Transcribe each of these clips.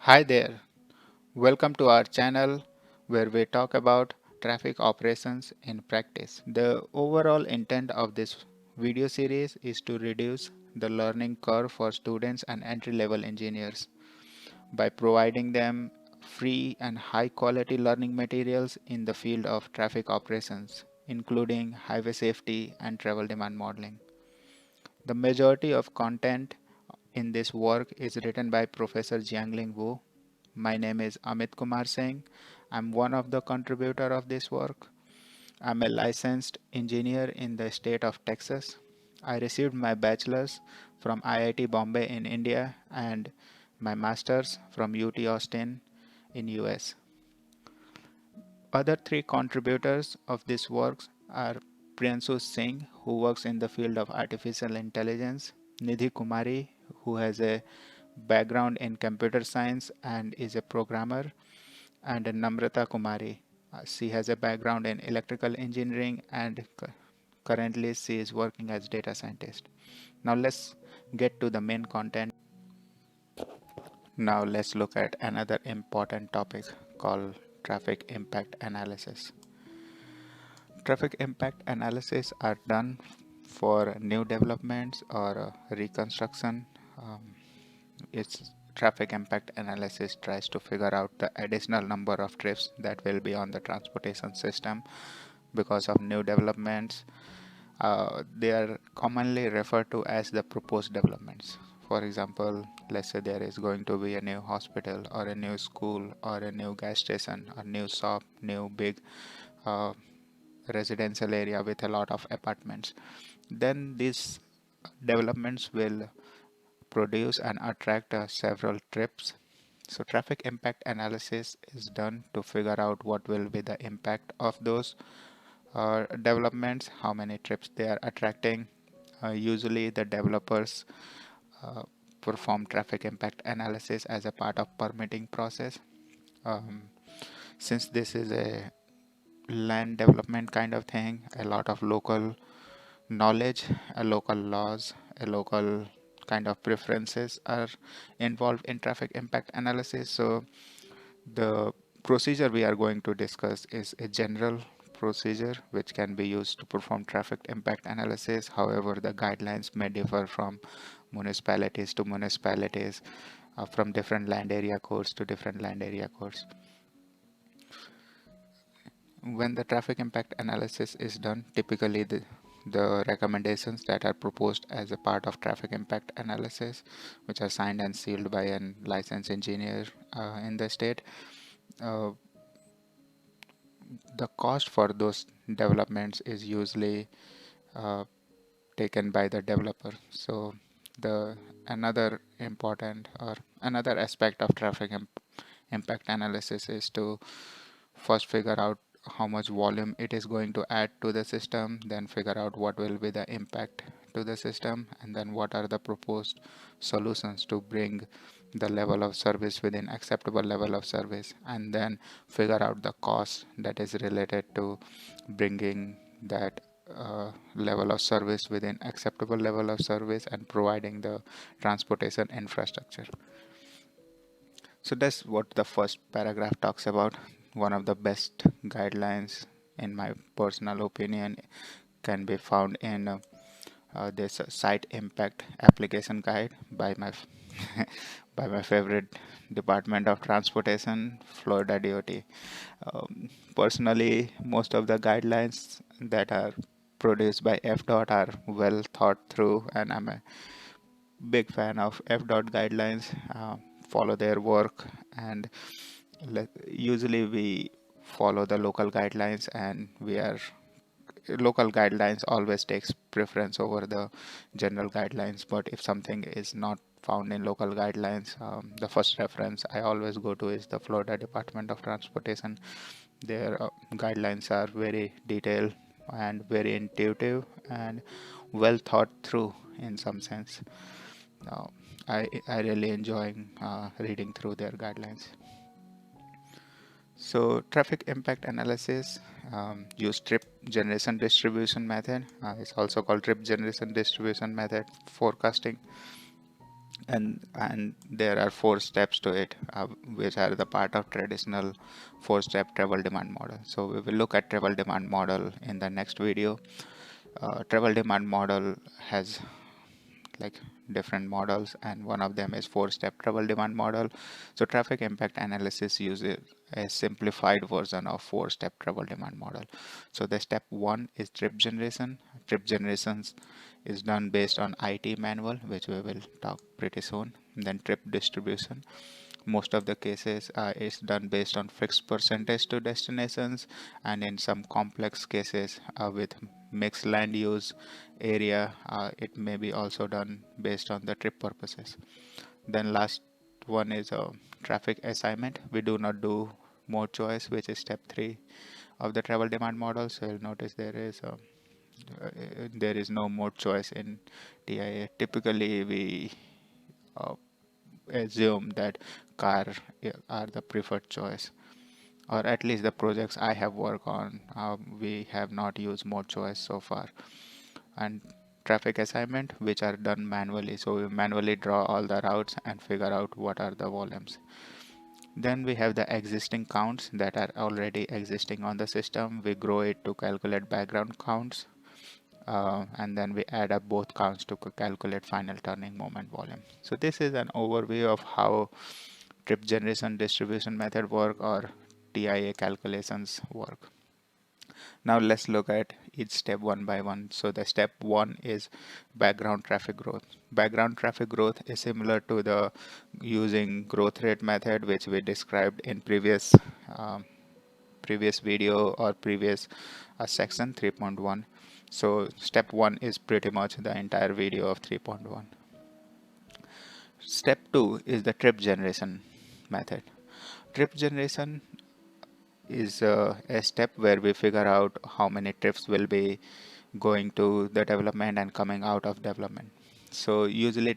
Hi there, welcome to our channel where we talk about traffic operations in practice. The overall intent of this video series is to reduce the learning curve for students and entry-level engineers by providing them free and high-quality learning materials in the field of traffic operations, including highway safety and travel demand modeling. The majority of content in this work is written by Professor Jiangling. My name is Amit Kumar Singh. I'm one of the contributor of this work. I'm a licensed engineer in the state of Texas. I received my bachelor's from IIT Bombay in India and my master's from UT Austin in US. Other three contributors of this work are Priyanshu Singh, who works in the field of artificial intelligence, Nidhi Kumari, who has a background in computer science and is a programmer, and Namrata Kumari. She has a background in electrical engineering and currently she is working as data scientist. Now let's get to the main content. Now let's look at another important topic called traffic impact analysis. Traffic impact analysis are done for new developments or reconstruction. Um, its traffic impact analysis tries to figure out the additional number of trips that will be on the transportation system because of new developments. They are commonly referred to as the proposed developments. For example, let's say there is going to be a new hospital or a new school or a new gas station or new shop, new big uh, residential area with a lot of apartments. Then these developments will produce and attract several trips. So traffic impact analysis is done to figure out what will be the impact of those developments, how many trips they are attracting. Usually the developers uh, perform traffic impact analysis as a part of permitting process. Um, since this is a land development kind of thing, a lot of local knowledge, a local laws, a local kind of preferences are involved in traffic impact analysis. So the procedure we are going to discuss is a general procedure which can be used to perform traffic impact analysis. However, the guidelines may differ from municipalities to municipalities, from different land area codes to different land area codes. When the traffic impact analysis is done, typically the recommendations that are proposed as a part of traffic impact analysis, which are signed and sealed by a licensed engineer in the state, uh, the cost for those developments is usually uh, taken by the developer. So the another important or another aspect of traffic impact analysis is to first figure out how much volume it is going to add to the system, then figure out what will be the impact to the system, and then what are the proposed solutions to bring the level of service within acceptable level of service, and then figure out the cost that is related to bringing that level of service within acceptable level of service and providing the transportation infrastructure. So that's what the first paragraph talks about. One of the best guidelines, in my personal opinion, can be found in this site impact application guide by my by my favorite department of transportation, Florida DOT. Personally, most of the guidelines that are produced by FDOT are well thought through, and I'm a big fan of FDOT guidelines. Follow their work, and usually we follow the local guidelines, and we are local guidelines always takes preference over the general guidelines. But if something is not found in local guidelines, the first reference I always go to is the Florida Department of Transportation. Their guidelines are very detailed and very intuitive and well thought through in some sense. uh, I really enjoy reading through their guidelines. So traffic impact analysis use trip generation distribution method. It's also called trip generation distribution method forecasting. and there are 4 steps to it, which are the part of traditional 4-step travel demand model. So we will look at travel demand model in the next video. Travel demand model has like different models, and one of them is 4-step travel demand model. So traffic impact analysis uses a simplified version of 4-step travel demand model. So the step 1 is trip generation. Trip generations is done based on ITE manual, which we will talk pretty soon. Then trip distribution, most of the cases is done based on fixed percentage to destinations, and in some complex cases with mixed land use area, it may be also done based on the trip purposes. Then last one is traffic assignment. We do not do mode choice, which is step 3 of the travel demand model. So you'll notice there is no mode choice in TIA. Typically we uh, assume that car are the preferred choice, or at least the projects I have worked on, we have not used mode choice so far. And traffic assignment, which are done manually, so we manually draw all the routes and figure out what are the volumes. Then we have the existing counts that are already existing on the system. We grow it to calculate background counts, and then we add up both counts to calculate final turning moment volume. So this is an overview of how trip generation distribution method work, or TIA calculations work. Now let's look at each step one by one. So the step 1 is background traffic growth. Background traffic growth is similar to the using growth rate method, which we described in um, previous video or previous section 3.1. So step 1 is pretty much the entire video of 3.1. Step 2 is the trip generation method. Trip generation is a step where we figure out how many trips will be going to the development and coming out of development. So usually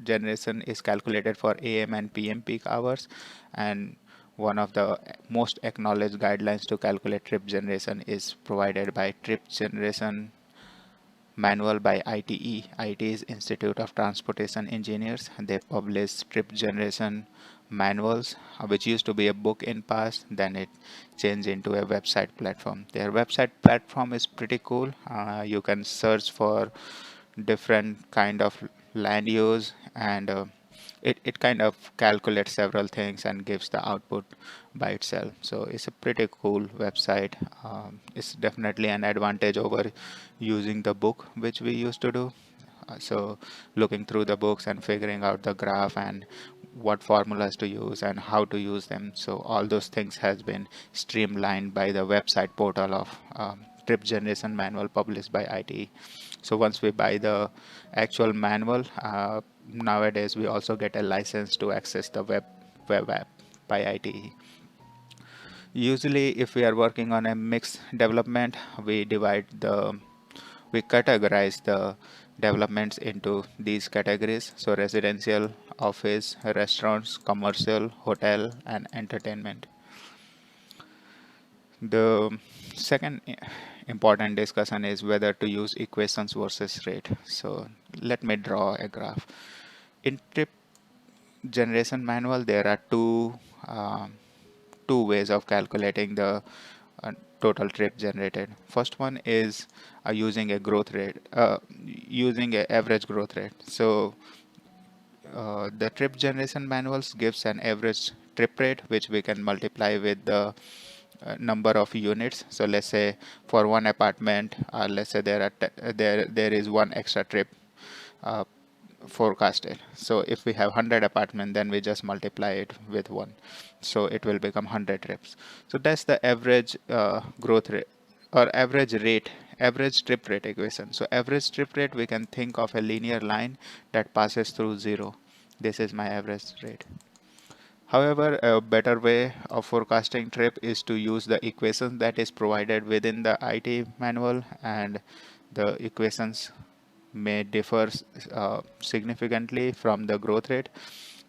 generation is calculated for AM and PM peak hours, and one of the most acknowledged guidelines to calculate trip generation is provided by Trip Generation Manual by ITE. ITE is Institute of Transportation Engineers. They publish trip generation manuals, which used to be a book in past, then it changed into a website platform. Their website platform is pretty cool. You can search for different kind of land use, and it kind of calculates several things and gives the output by itself. So it's a pretty cool website. It's definitely an advantage over using the book which we used to do. So looking through the books and figuring out the graph and what formulas to use and how to use them, so all those things has been streamlined by the website portal of trip generation manual published by ITE. So once we buy the actual manual, nowadays we also get a license to access the web app by ITE. Usually if we are working on a mixed development, we categorize the developments into these categories. So residential, office, restaurants, commercial, hotel, and entertainment. The second important discussion is whether to use equations versus rate. So let me draw a graph. In trip generation manual, there are two ways of calculating the total trip generated. First one is using a growth rate, using a average growth rate. So the trip generation manuals gives an average trip rate, which we can multiply with the number of units. So let's say for one apartment, let's say there is one extra trip uh, forecasted. So if we have 100 apartment, then we just multiply it with 1, so it will become 100 trips. So that's the average growth rate, or average trip rate equation. So average trip rate, we can think of a linear line that passes through 0. This is my average rate. However, a better way of forecasting trip is to use the equations that is provided within the IT manual, and the equations may differ significantly from the growth rate.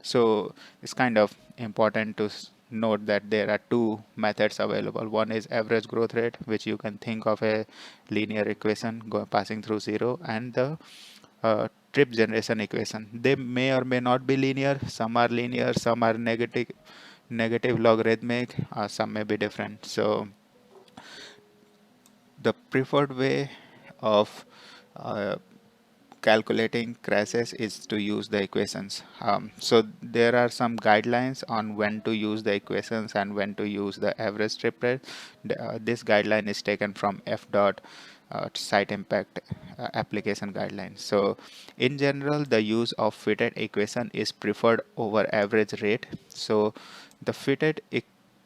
So it's kind of important to note that there are two methods available. One is average growth rate, which you can think of a linear equation passing through 0, and the trip generation equation. They may or may not be linear. Some are linear, some are negative logarithmic, some may be different. So the preferred way of uh, calculating crashes is to use the equations. So there are some guidelines on when to use the equations and when to use the average trip rate. This guideline is taken from F dot site impact application guidelines. So in general, the use of fitted equation is preferred over average rate. So the fitted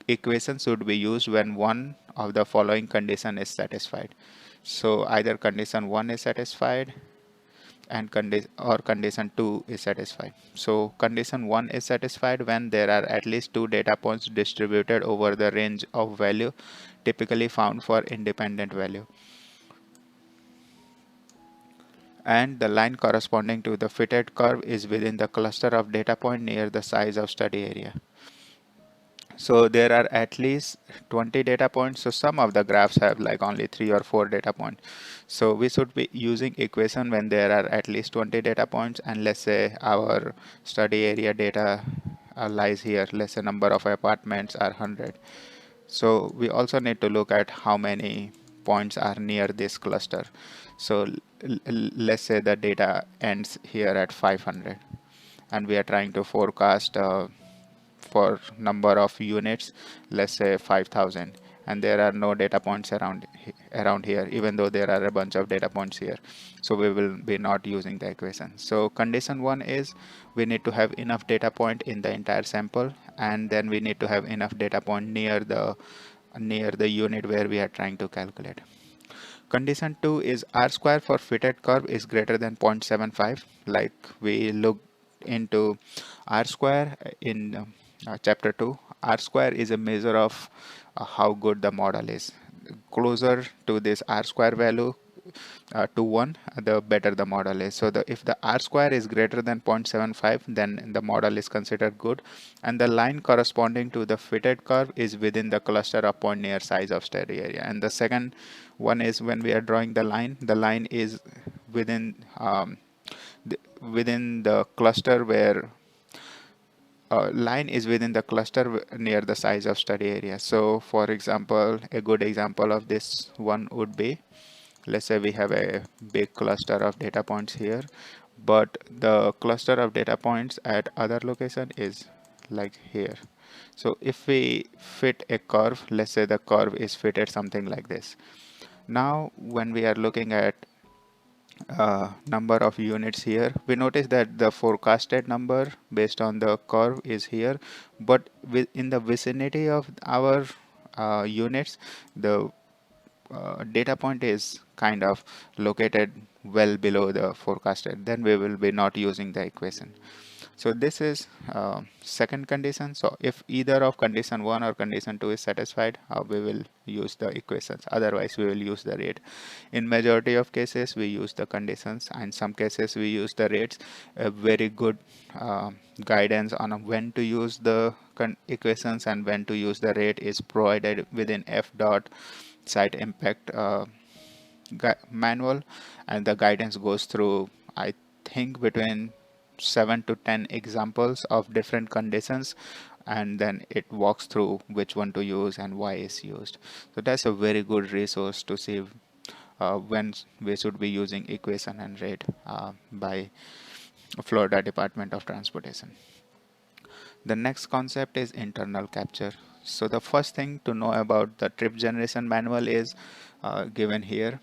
equation should be used when one of the following condition is satisfied. So either condition 1 is satisfied and condition 2 is satisfied. So condition 1 is satisfied when there are at least two data points distributed over the range of value typically found for independent value, and the line corresponding to the fitted curve is within the cluster of data point near the size of study area. So there are at least 20 data points. So some of the graphs have like only 3 or 4 data points. So we should be using equation when there are at least 20 data points, and let's say our study area data lies here. Let's say number of apartments are 100. So we also need to look at how many points are near this cluster. So let's say the data ends here at 500, and we are trying to forecast for number of units, let's say 5000, and there are no data points around here, even though there are a bunch of data points here. So we will be not using the equation. So condition 1 is we need to have enough data point in the entire sample, and then we need to have enough data point near the unit where we are trying to calculate. Condition 2 is R square for fitted curve is greater than 0.75. Like we looked into R square in chapter 2. R square is a measure of how good the model is. Closer to this R square value to 1, the better the model is. So if the R square is greater than 0.75, then the model is considered good, and the line corresponding to the fitted curve is within the cluster of point near size of study area. And the second one is when we are drawing the line is within within the cluster where line is within the cluster near the size of study area. So for example, a good example of this one would be, let's say we have a big cluster of data points here, but the cluster of data points at other location is like here. So if we fit a curve, let's say the curve is fitted something like this. Now when we are looking at number of units here, we notice that the forecasted number based on the curve is here, but in the vicinity of our units, the data point is kind of located well below the forecasted. Then we will be not using the equation. So this is second condition. So if either of condition 1 or condition 2 is satisfied, we will use the equations. Otherwise we will use the rate. In majority of cases we use the conditions, and some cases we use the rates. A very good guidance on when to use the equations and when to use the rate is provided within F dot site impact manual, and the guidance goes through, I think, between 7 to 10 examples of different conditions, and then it walks through which one to use and why is used. So that's a very good resource to see when we should be using equation and rate by Florida Department of Transportation. The next concept is internal capture. So the first thing to know about the trip generation manual is given here.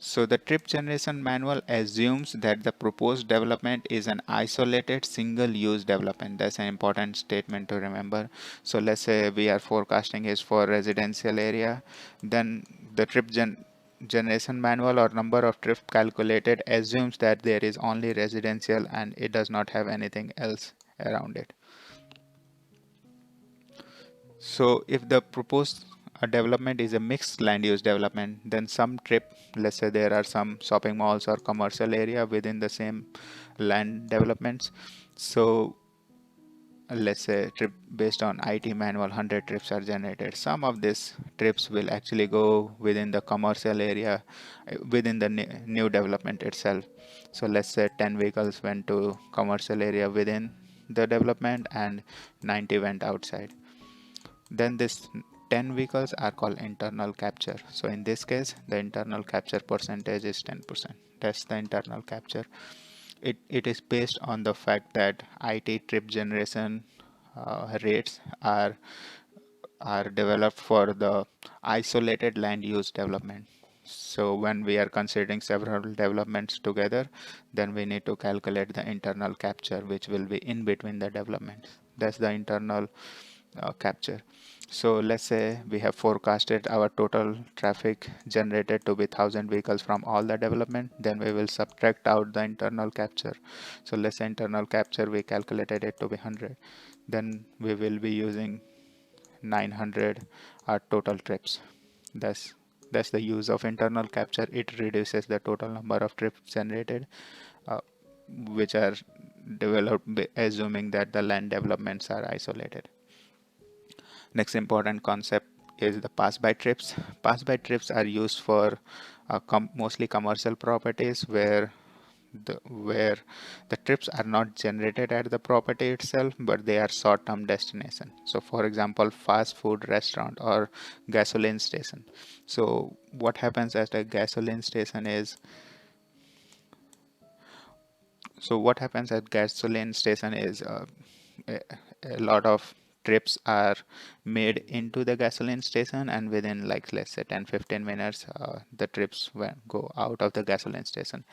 So the trip generation manual assumes that the proposed development is an isolated single-use development. That's an important statement to remember. So let's say we are forecasting is for residential area, then the trip generation manual or number of trips calculated assumes that there is only residential and it does not have anything else around it. So if the proposed development is a mixed land use development, then some trip, let's say there are some shopping malls or commercial area within the same land developments. So let's say trip based on IT manual, 100 trips are generated. Some of these trips will actually go within the commercial area, within the new development itself. So let's say 10 vehicles went to commercial area within the development and 90 went outside. Then this 10 vehicles are called internal capture. So in this case, the internal capture percentage is 10%. That's the internal capture. It is based on the fact that IT trip generation rates are developed for the isolated land use development. So when we are considering several developments together, then we need to calculate the internal capture, which will be in between the developments. That's the internal capture. So let's say we have forecasted our total traffic generated to be 1,000 vehicles from all the development, then we will subtract out the internal capture. So let's say internal capture, we calculated it to be 100. Then we will be using 900 total trips. That's the use of internal capture. It reduces the total number of trips generated, uh, which are developed assuming that the land developments are isolated. Next important concept is the pass-by trips. Pass-by trips are used for mostly commercial properties where the trips are not generated at the property itself, but they are short-term destination. So for example, fast food restaurant or gasoline station. So what happens at a gasoline station is, a, a lot of trips are made into the gasoline station, and within, like, let's say 10-15 minutes, the trips go out of the gasoline station.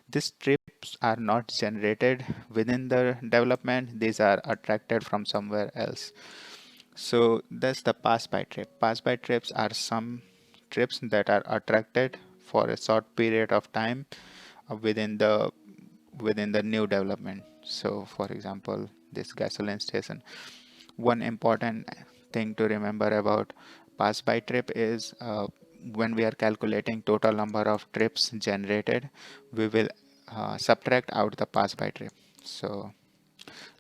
These trips are not generated within the development, these are attracted from somewhere else. So that's the pass by trip. Pass by trips are some trips that are attracted for a short period of time within the new development. So for example, this gasoline station. One important thing to remember about pass by trip is, when we are calculating total number of trips generated, we will subtract out the pass by trip. So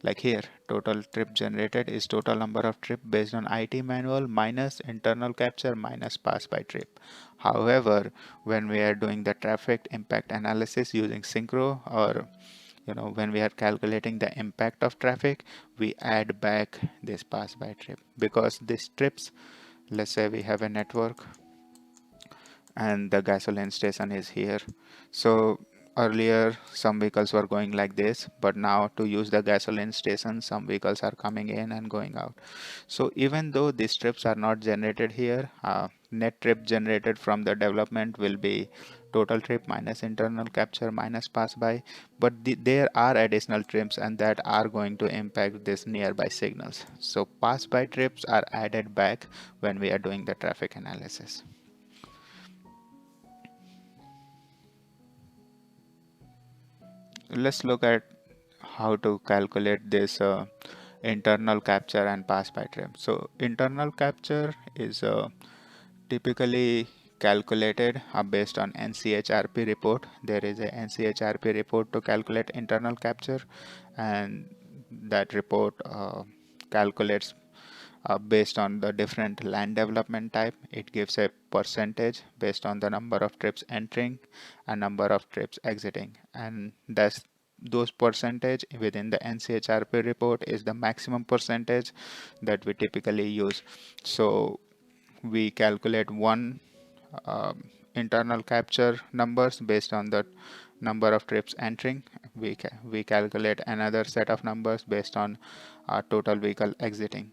like here, total trip generated is total number of trip based on IT manual minus internal capture minus pass by trip. However, when we are doing the traffic impact analysis using synchro, or when we are calculating the impact of traffic, we add back this pass by trip, because these trips, let's say we have a network and the gasoline station is here. So earlier some vehicles were going like this, but now to use the gasoline station, some vehicles are coming in and going out. So even though these trips are not generated here, net trip generated from the development will be total trip minus internal capture minus pass by, but there are additional trips and that are going to impact this nearby signals. So pass by trips are added back when we are doing the traffic analysis. Let's look at how to calculate this internal capture and pass by trip. So internal capture is typically calculated based on NCHRP report. There is a NCHRP report to calculate internal capture, and that report calculates based on the different land development type. It gives a percentage based on the number of trips entering and number of trips exiting, and that's those percentage within the NCHRP report is the maximum percentage that we typically use. So we calculate one internal capture numbers based on the number of trips entering. We calculate another set of numbers based on total vehicle exiting,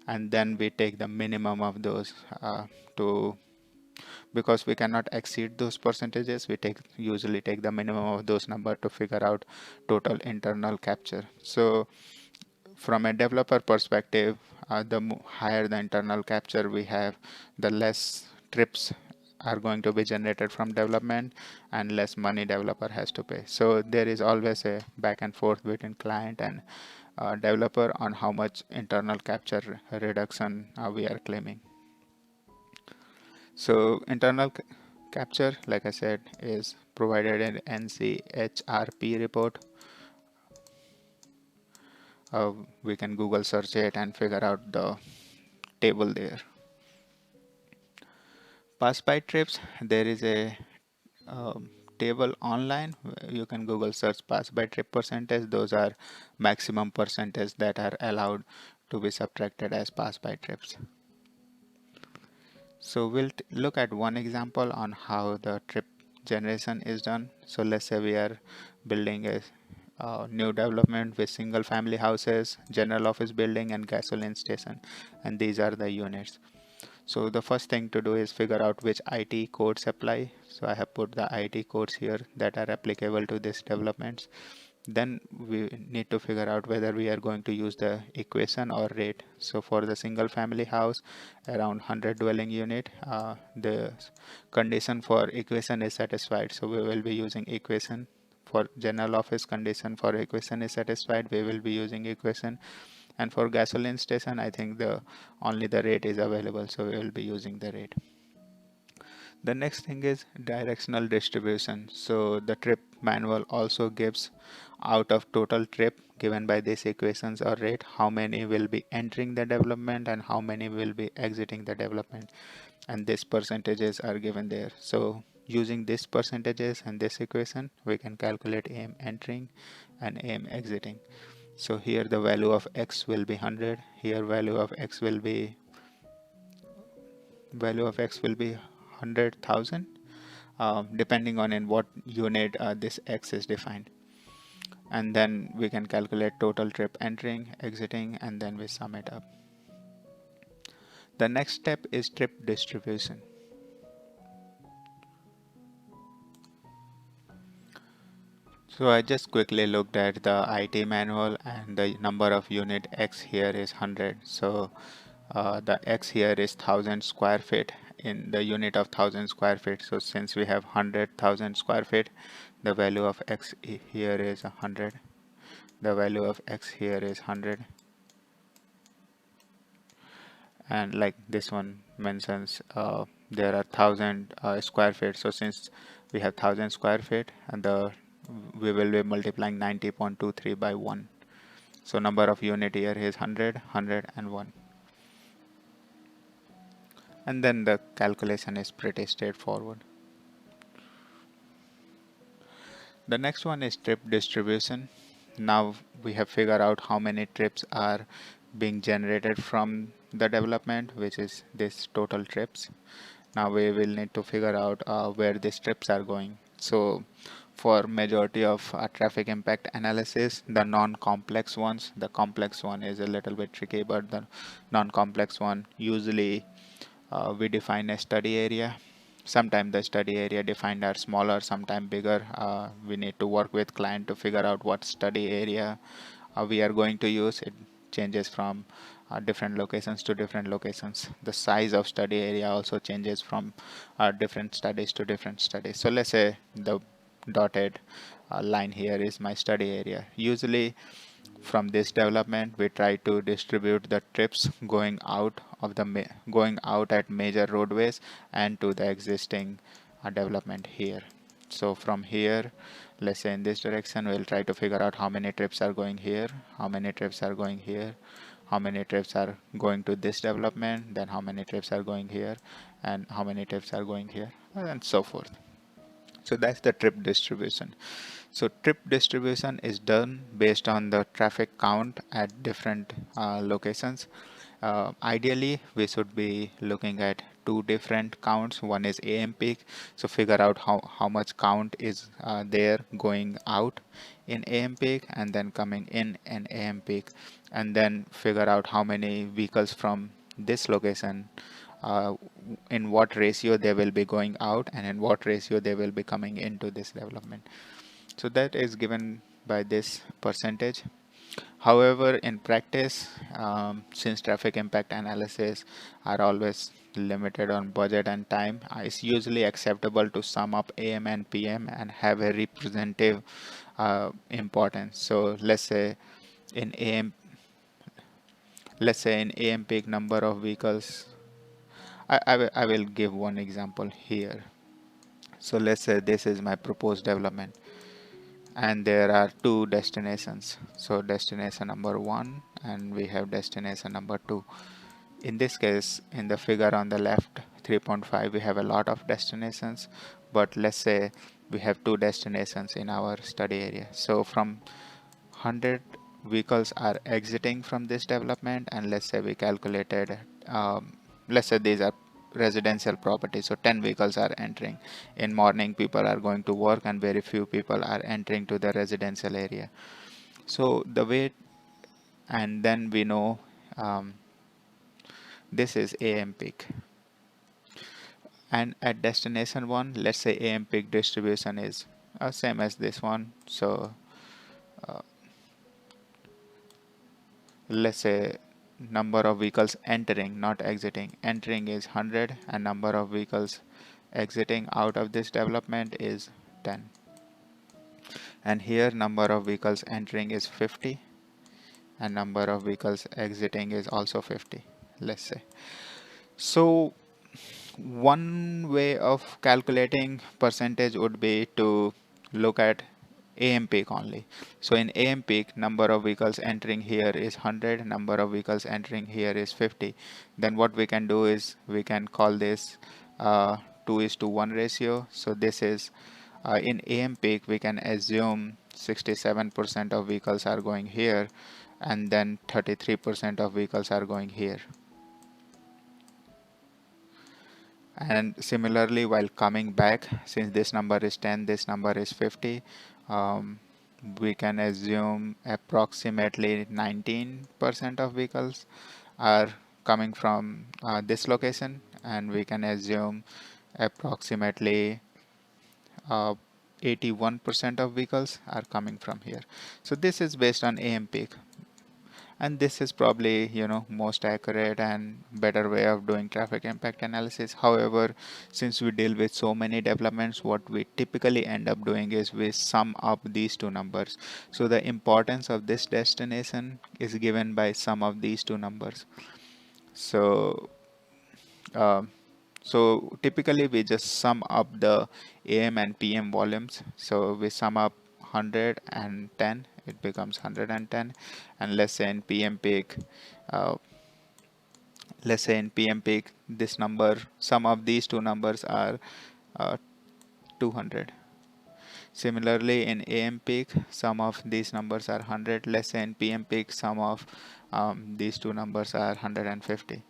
and then we take the minimum of those to because we cannot exceed those percentages, we usually take the minimum of those number to figure out total internal capture. So from a developer perspective, the higher the internal capture we have, the less trips are going to be generated from development and less money developer has to pay. So there is always a back and forth between client and developer on how much internal capture reduction we are claiming. So internal capture, like I said, is provided in NCHRP report. we can Google search it and figure out the table there. Pass by trips, there is a table online. You can Google search pass by trip percentage. Those are maximum percentage that are allowed to be subtracted as pass by trips. So we'll look at one example on how the trip generation is done. So let's say we are building a new development with single family houses, general office building, and gasoline station, and these are the units. So the first thing to do is figure out which ITE codes apply. So I have put the ITE codes here that are applicable to these developments. Then we need to figure out whether we are going to use the equation or rate. So for the single family house around 100 dwelling unit, the condition for equation is satisfied. So we will be using equation. For general office, condition for equation is satisfied, we will be using equation. And for gasoline station, I think the only the rate is available, so we will be using the rate. The next thing is directional distribution. So the trip manual also gives out of total trip given by these equations or rate, how many will be entering the development and how many will be exiting the development. And these percentages are given there. So using these percentages and this equation, we can calculate AM entering and AM exiting. So here the value of X will be 100. Here value of X will be 100,000. Depending on in what unit this X is defined. And then we can calculate total trip entering, exiting, and then we sum it up. The next step is trip distribution. So I just quickly looked at the IT manual and the number of unit X here is 100. So the X here is 1000 square feet in the unit of 1000 square feet. So since we have 100,000 square feet, the value of X here is 100. The value of X here is 100. And like this one mentions, there are 1000 square feet. So since we have 1000 square feet, and we will be multiplying 90.23 by 1. So number of unit here is 100, 100 and 1. And then the calculation is pretty straightforward. The next one is trip distribution. Now we have figured out how many trips are being generated from the development, which is this total trips. Now we will need to figure out where these trips are going. So for majority of traffic impact analysis, the non-complex ones, the complex one is a little bit tricky, but the non-complex one usually we define a study area. Sometimes the study area defined are smaller, sometimes bigger. We need to work with client to figure out what study area we are going to use. It changes from different locations to different locations. The size of study area also changes from different studies to different studies. So let's say the dotted line here is my study area. Usually from this development, we try to distribute the trips going out of the going out at major roadways and to the existing development here. So from here, let's say in this direction, we'll try to figure out how many trips are going here, how many trips are going here, how many trips are going to this development, then how many trips are going here, and how many trips are going here, and so forth. So that's the trip distribution. So trip distribution is done based on the traffic count at different locations. Ideally, we should be looking at two different counts. One is AM peak, so figure out how much count is there going out in AM peak and then coming in AM peak, and then figure out how many vehicles from this location, uh, in what ratio they will be going out and in what ratio they will be coming into this development. So that is given by this percentage. However, in practice, since traffic impact analysis are always limited on budget and time, it's usually acceptable to sum up AM and PM and have a representative importance. So in AM, let's say in AM peak number of vehicles, I will give one example here. So let's say this is my proposed development, and there are two destinations. So destination number 1 and we have destination number 2. In this case, in the figure on the left 3.5, we have a lot of destinations, but let's say we have two destinations in our study area. So from 100 vehicles are exiting from this development, and let's say we calculated, let's say these are residential property, so 10 vehicles are entering. In morning people are going to work and very few people are entering to the residential area. So the way, and then we know this is AM peak, and at destination 1, let's say AM peak distribution is same as this one. So let's say number of vehicles entering, not exiting, entering is 100 and number of vehicles exiting out of this development is 10, and here number of vehicles entering is 50 and number of vehicles exiting is also 50, let's say. So one way of calculating percentage would be to look at AM peak only. So in AM peak, number of vehicles entering here is 100, number of vehicles entering here is 50. Then what we can do is we can call this 2:1 ratio. So this is in AM peak, we can assume 67% of vehicles are going here and then 33% of vehicles are going here. And similarly, while coming back, since this number is 10, this number is 50, we can assume approximately 19% of vehicles are coming from this location, and we can assume approximately 81% of vehicles are coming from here. So this is based on AM peak, and this is probably most accurate and better way of doing traffic impact analysis. However, since we deal with so many developments, what we typically end up doing is we sum up these two numbers. So the importance of this destination is given by sum of these two numbers. So typically we just sum up the AM and PM volumes. So we sum up 110, it becomes 110, and let's say in PM peak, uh, this number, sum of these two numbers are 200. Similarly, in AM peak, sum of these numbers are 100. Let's say in PM peak, sum of these two numbers are 150.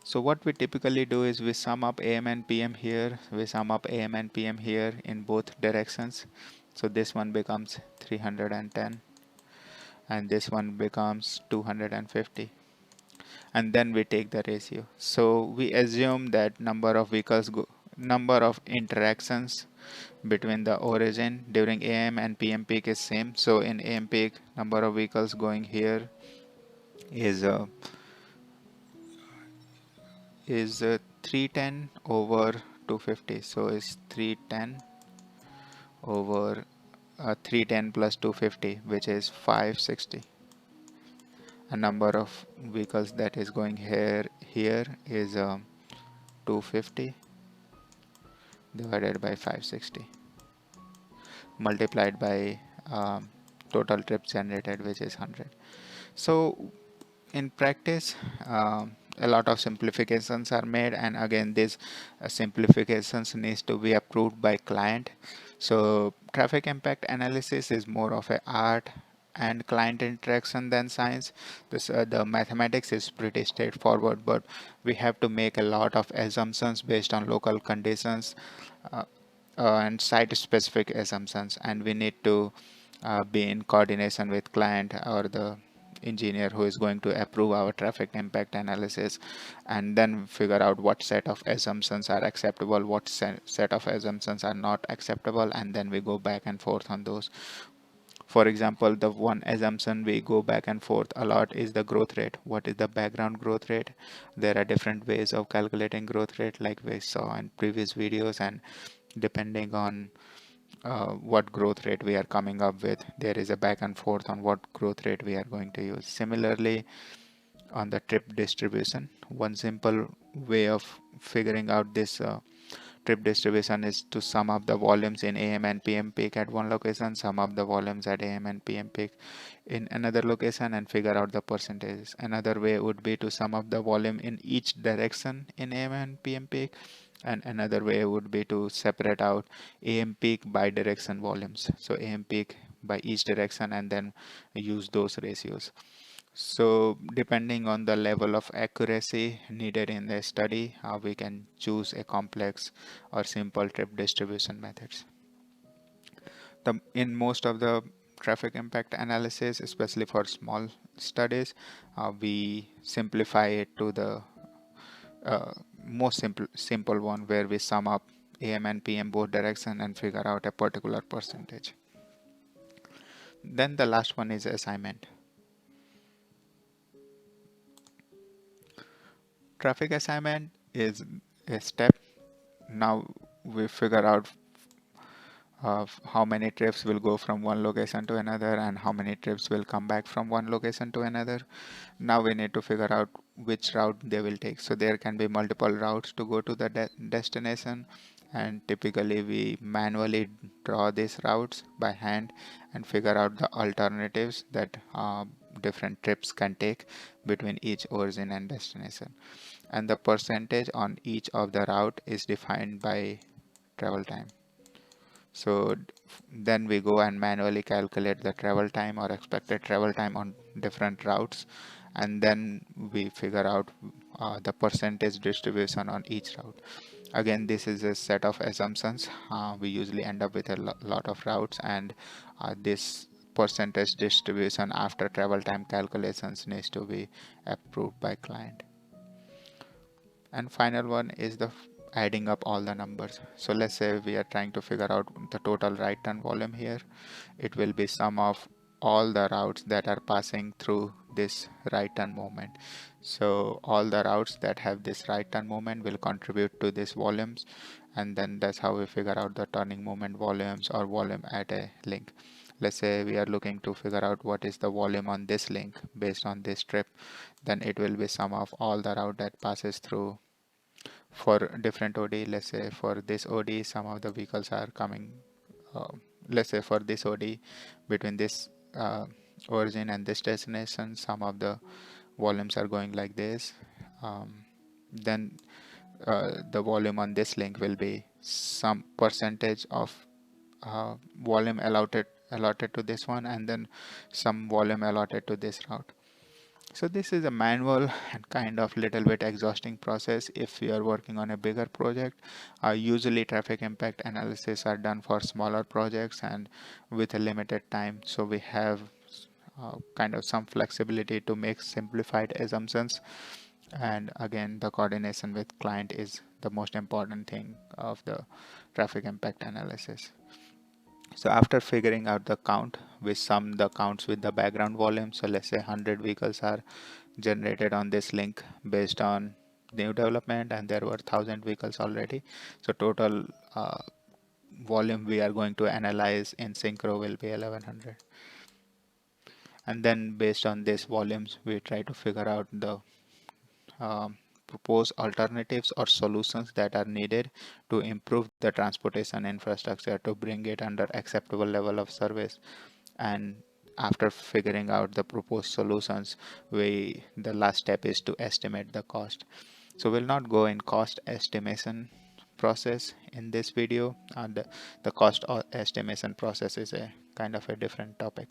So what we typically do is we sum up AM and PM here, we sum up AM and PM here in both directions. So this one becomes 310 and this one becomes 250, and then we take the ratio. So we assume that number of interactions between the origin during AM and PM peak is same. So in AM peak, number of vehicles going here is 310 over 250. So it's 310 over 310 plus 250, which is 560. A number of vehicles that is going here is 250 divided by 560 multiplied by total trips generated, which is 100. So in practice, a lot of simplifications are made, and again these simplifications needs to be approved by client. So traffic impact analysis is more of a art and client interaction than science. The mathematics is pretty straightforward, but we have to make a lot of assumptions based on local conditions uh, and site specific assumptions, and we need to be in coordination with client or the engineer who is going to approve our traffic impact analysis, and then figure out what set of assumptions are acceptable, what set of assumptions are not acceptable, and then we go back and forth on those. For example, the one assumption we go back and forth a lot is the growth rate. What is the background growth rate? There are different ways of calculating growth rate like we saw in previous videos, and depending on what growth rate we are coming up with, there is a back and forth on what growth rate we are going to use. Similarly, on the trip distribution, one simple way of figuring out this trip distribution is to sum up the volumes in AM and PM peak at one location, sum up the volumes at AM and PM peak in another location, and figure out the percentages. Another way would be to sum up the volume in each direction in AM and PM peak, and another way would be to separate out AM peak by direction volumes. So AM peak by each direction, and then use those ratios. So depending on the level of accuracy needed in the study, we can choose a complex or simple trip distribution methods. In most of the traffic impact analysis, especially for small studies, we simplify it to the uh, most simple one, where we sum up AM and PM both direction and figure out a particular percentage. Then the last one is assignment. Traffic assignment is a step. Now we figure out how many trips will go from one location to another and how many trips will come back from one location to another. Now we need to figure out which route they will take. So there can be multiple routes to go to the destination, and typically we manually draw these routes by hand and figure out the alternatives that different trips can take between each origin and destination. And the percentage on each of the route is defined by travel time. So then we go and manually calculate the travel time or expected travel time on different routes, and then we figure out the percentage distribution on each route. Again, this is a set of assumptions. We usually end up with a lot of routes, and this percentage distribution after travel time calculations needs to be approved by client. And final one is the adding up all the numbers. So let's say we are trying to figure out the total right turn volume here. It will be sum of all the routes that are passing through this right turn movement. So all the routes that have this right turn movement will contribute to this volumes, and then that's how we figure out the turning movement volumes or volume at a link. Let's say we are looking to figure out what is the volume on this link based on this trip, then it will be sum of all the route that passes through for different OD. Let's say for this OD, some of the vehicles are coming, uh, let's say for this OD, between this origin and this destination, some of the volumes are going like this. Then the volume on this link will be some percentage of volume allotted to this one, and then some volume allotted to this route. So this is a manual and kind of little bit exhausting process if you are working on a bigger project. Usually traffic impact analysis are done for smaller projects and with a limited time. So we have kind of some flexibility to make simplified assumptions. And again, the coordination with client is the most important thing of the traffic impact analysis. So after figuring out the count, we sum the counts with the background volume. So let's say 100 vehicles are generated on this link based on new development, and there were 1000 vehicles already. So total volume we are going to analyze in synchro will be 1100. And then based on these volumes, we try to figure out the propose alternatives or solutions that are needed to improve the transportation infrastructure to bring it under acceptable level of service. And after figuring out the proposed solutions, the last step is to estimate the cost. So we'll not go in cost estimation process in this video, and the cost estimation process is a kind of a different topic.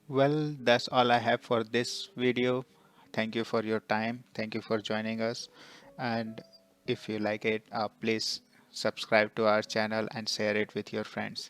Well, that's all I have for this video. Thank you for your time. Thank you for joining us. And if you like it, please subscribe to our channel and share it with your friends.